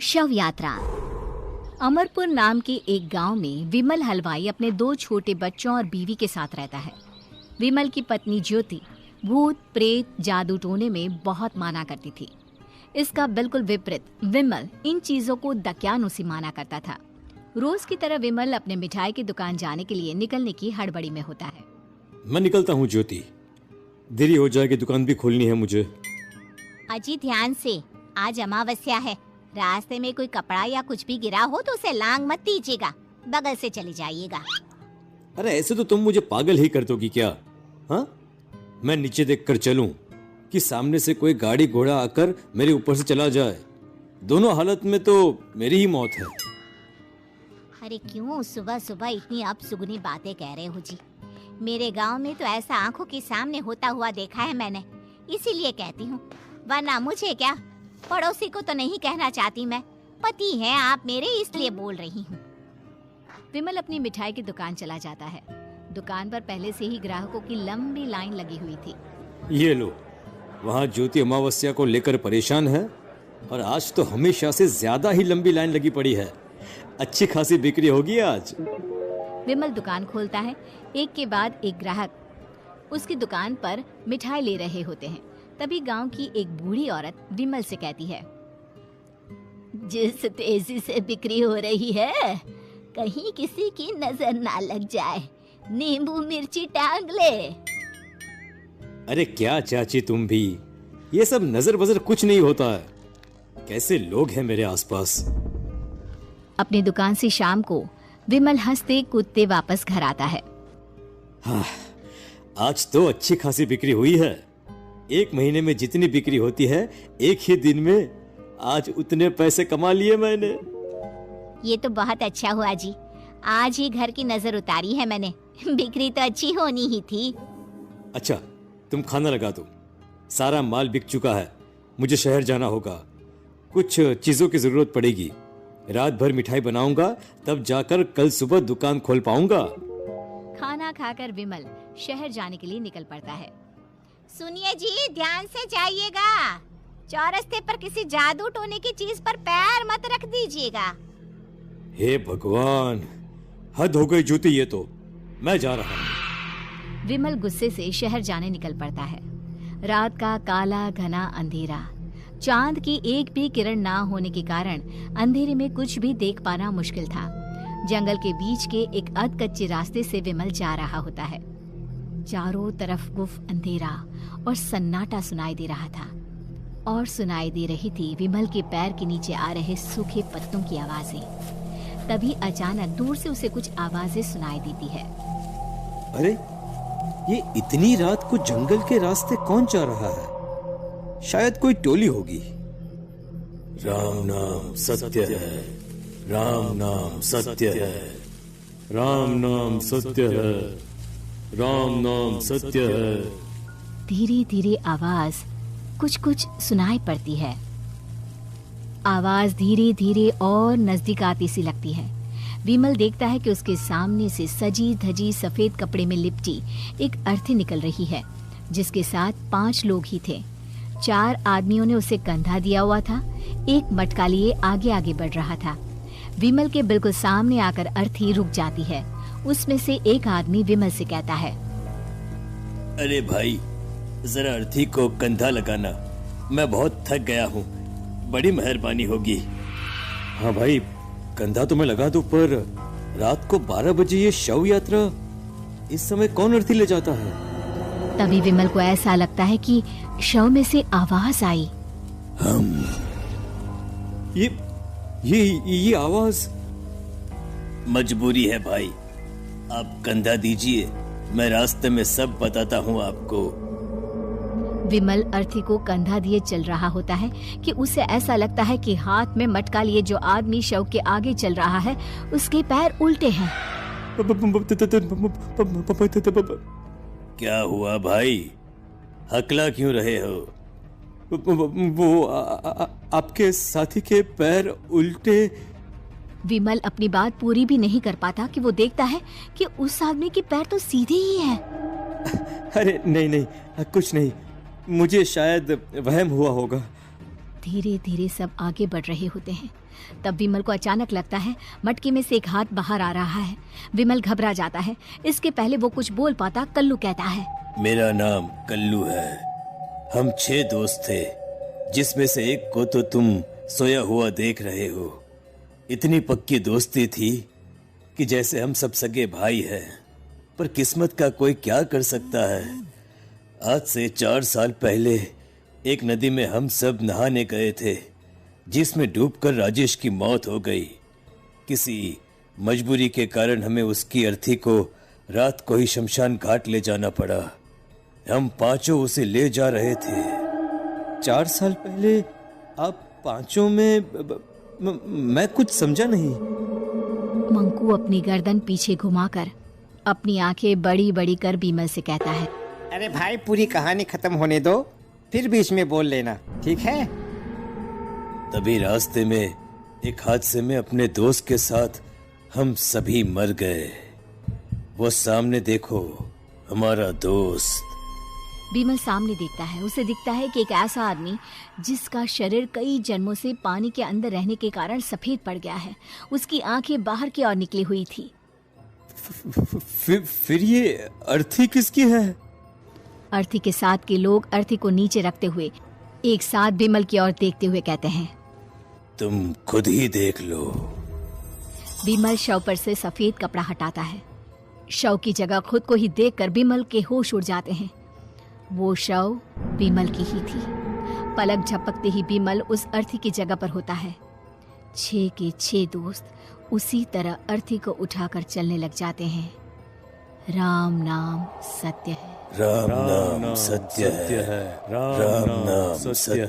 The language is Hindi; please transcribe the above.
शव यात्रा। अमरपुर नाम के एक गांव में विमल हलवाई अपने 2 छोटे बच्चों और बीवी के साथ रहता है। विमल की पत्नी ज्योति भूत प्रेत जादू टोने में बहुत माना करती थी। इसका बिल्कुल विपरीत विमल इन चीजों को दकियानुसी माना करता था। रोज की तरह विमल अपने मिठाई की दुकान जाने के लिए निकलने की हड़बड़ी में होता है। मैं निकलता हूँ ज्योति, देरी हो जाएगी, दुकान भी खोलनी है मुझे। अजी ध्यान से, आज अमावस्या है। रास्ते में कोई कपड़ा या कुछ भी गिरा हो तो उसे लांग मत दीजिएगा, बगल से चले जाइएगा। अरे ऐसे तो तुम मुझे पागल ही कर दोगी क्या? हाँ, मैं नीचे देखकर चलूं कि सामने से कोई गाड़ी घोड़ा आकर मेरे ऊपर से चला जाए? दोनों हालत में तो मेरी ही मौत है। अरे क्यों सुबह सुबह इतनी अपसुगनी बातें कह रहे हो जी? मेरे गांव में तो ऐसा आंखों के सामने होता हुआ देखा है मैंने, इसीलिए कहती हूँ, वरना मुझे क्या, पड़ोसी को तो नहीं कहना चाहती मैं। पति हैं आप मेरे, इसलिए बोल रही हूँ। विमल अपनी मिठाई की दुकान चला जाता है। दुकान पर पहले से ही ग्राहकों की लंबी लाइन लगी हुई थी। ये लो, वहाँ ज्योति अमावस्या को लेकर परेशान है और आज तो हमेशा से ज्यादा ही लंबी लाइन लगी पड़ी है। अच्छी खासी बिक्री होगी आज। विमल दुकान खोलता है। एक के बाद एक ग्राहक उसकी दुकान पर मिठाई ले रहे होते हैं। तभी गांव की एक बूढ़ी औरत विमल से कहती है, जिस तेजी से बिक्री हो रही है, कहीं किसी की नजर ना लग जाए, नींबू मिर्ची टांग ले। अरे क्या चाची तुम भी, ये सब नजर बजर कुछ नहीं होता है। कैसे लोग हैं मेरे आसपास। अपनी दुकान से शाम को विमल हंसते कूदते वापस घर आता है। हाँ, आज तो अच्छी खासी बिक्री हुई है। 1 महीने में जितनी बिक्री होती है, एक ही दिन में आज उतने पैसे कमा लिए मैंने। ये तो बहुत अच्छा हुआ जी, आज ही घर की नजर उतारी है मैंने। बिक्री तो अच्छी होनी ही थी। अच्छा, तुम खाना लगा दो, सारा माल बिक चुका है। मुझे शहर जाना होगा, कुछ चीजों की जरूरत पड़ेगी। रात भर मिठाई बनाऊंगा, तब जाकर कल सुबह दुकान खोल पाऊंगा। खाना खाकर विमल शहर जाने के लिए निकल पड़ता है। सुनिए जी, ध्यान से जाइएगा। चौरस्ते पर किसी जादू टोने की चीज पर पैर मत रख दीजिएगा। हे भगवान, हद हो गई ज्योति, ये तो मैं जा रहा हूँ। विमल गुस्से से शहर जाने निकल पड़ता है। रात का काला घना अंधेरा, चांद की एक भी किरण ना होने के कारण अंधेरे में कुछ भी देख पाना मुश्किल था। जंगल के बीच के एक अधकच्चे रास्ते से विमल जा रहा होता है। चारों तरफ गुफ अंधेरा और सन्नाटा सुनाई दे रहा था, और सुनाई दे रही थी विमल के पैर के नीचे आ रहे सूखे पत्तों की आवाजें। तभी अचानक दूर से उसे कुछ आवाजें सुनाई देती है। अरे, ये इतनी रात को जंगल के रास्ते कौन जा रहा है? शायद कोई टोली होगी। राम नाम सत्य है, राम नाम सत्य है, राम नाम सत्य है, राम नाम सत्य है। धीरे धीरे आवाज कुछ कुछ सुनाई पड़ती है। आवाज धीरे धीरे और नजदीक आती सी लगती है। विमल देखता है कि उसके सामने से सजी धजी सफेद कपड़े में लिपटी एक अर्थी निकल रही है, जिसके साथ 5 लोग ही थे। 4 आदमियों ने उसे कंधा दिया हुआ था। एक मटका लिए आगे आगे बढ़ रहा था। विमल के बिल्कुल सामने आकर अर्थी रुक जाती है। उसमें से एक आदमी विमल से कहता है, अरे भाई, जरा अर्थी को कंधा लगाना, मैं बहुत थक गया हूँ, बड़ी मेहरबानी होगी। हाँ भाई, कंधा तो मैं लगा दूं, पर रात को 12 बजे ये शव यात्रा, इस समय कौन अर्थी ले जाता है? तभी विमल को ऐसा लगता है कि शव में से आवाज आई। ये आवाज। मजबूरी है भाई, आप कंधा दीजिए, मैं रास्ते में सब बताता हूँ आपको। विमल अर्थी को कंधा दिए चल रहा होता है कि उसे ऐसा लगता है कि हाथ में मटका लिए जो आदमी शव के आगे चल रहा है, उसके पैर उल्टे हैं। क्या हुआ भाई, हकला क्यों रहे हो? वो आपके साथी के पैर उल्टे। विमल अपनी बात पूरी भी नहीं कर पाता कि वो देखता है कि उस आदमी के पैर तो सीधे ही हैं। अरे नहीं, कुछ नहीं, मुझे शायद वहम हुआ होगा। धीरे धीरे सब आगे बढ़ रहे होते हैं। तब विमल को अचानक लगता है मटकी में से एक हाथ बाहर आ रहा है। विमल घबरा जाता है। इसके पहले वो कुछ बोल पाता, कल्लू कहता है, मेरा नाम कल्लू है। हम 6 दोस्त थे, जिसमें से एक को तो तुम सोया हुआ देख रहे हो। इतनी पक्की दोस्ती थी कि जैसे हम सब सगे भाई हैं। पर किस्मत का कोई क्या कर सकता है। आज से 4 साल पहले एक नदी में हम सब नहाने गए थे, जिसमें डूबकर राजेश की मौत हो गई। किसी मजबूरी के कारण हमें उसकी अर्थी को रात को ही शमशान घाट ले जाना पड़ा। हम 5 उसे ले जा रहे थे। 4 साल पहले आप 5 में मैं कुछ समझा नहीं। मंकू अपनी गर्दन पीछे घुमाकर अपनी आंखें बड़ी बड़ी कर विमल से कहता है, अरे भाई, पूरी कहानी खत्म होने दो, फिर बीच में बोल लेना, ठीक है? तभी रास्ते में एक हादसे में अपने दोस्त के साथ हम सभी मर गए। वो सामने देखो, हमारा दोस्त। विमल सामने देखता है। उसे दिखता है कि एक ऐसा आदमी जिसका शरीर कई जन्मों से पानी के अंदर रहने के कारण सफेद पड़ गया है। उसकी आंखें बाहर की ओर निकली हुई थी। फिर ये अर्थी किसकी है? अर्थी के साथ के लोग अर्थी को नीचे रखते हुए एक साथ विमल की ओर देखते हुए कहते हैं, तुम खुद ही देख लो। विमल शव पर से सफेद कपड़ा हटाता है। शव की जगह खुद को ही देखकर विमल के होश उड़ जाते हैं। वो शव विमल की ही थी। पलक झपकते ही विमल उस अर्थी की जगह पर होता है। 6 के 6 दोस्त उसी तरह अर्थी को उठाकर चलने लग जाते हैं। राम नाम सत्य है। राम नाम सत्य है। राम नाम सत्य है।